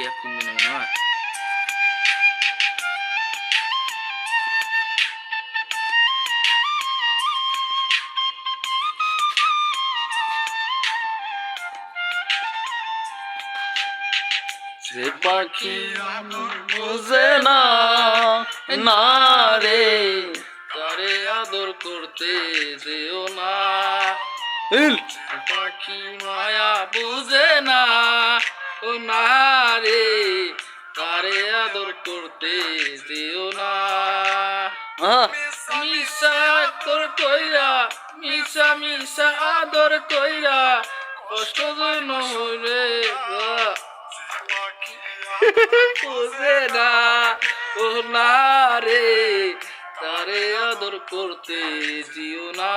Cap কিনবে না মনে হয়। যে পাখি বুঝে না না রে তারে আদর করতে যেও না। পাখি মায়া বুঝে না ও না রে তারে আদর করতে যেও না। মিশা তোর কইরা মিশা মিশা আদর কইরা কষ্ট যেন হইরে বুঝে না ও না রে তারে আদর করতে যেও না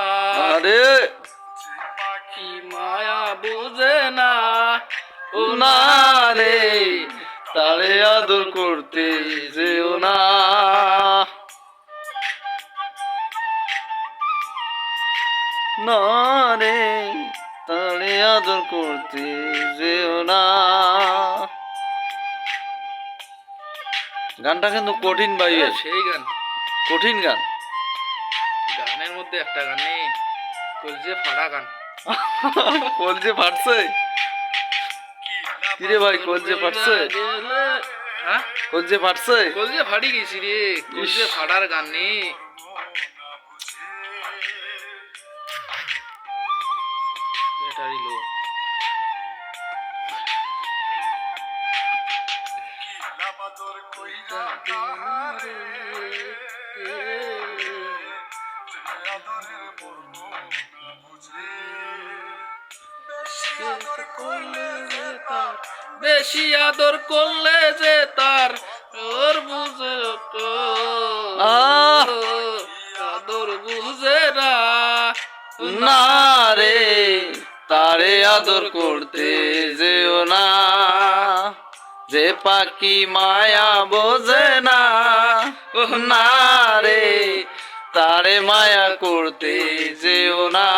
রে। পাখি মায়া বুঝে না ও না রে তারে আদর করতে যেও না। না রে তারে আদর করতে যেও না। গানটা কিন্তু কঠিন ভাই, সেই গান কঠিন গান। গানের মধ্যে একটা গান নেই, কলজে ফাড়া গান। কলজে ফাটছে কিরে ভাই, কলজে ফাটছে? হ্যাঁ কলজে ফাটছে, কলজে ফাটি গেছি রে, কলজে ফাটার গান নেই। ব্যাটারি লো। বেশি আদর করলে যে তার ওর বুঝে আদর বুঝে না না রে তারে আদর করতে যেও না। যে পাখি মায়া বোঝে না ও না রে তারে মায়া করতে যেও না।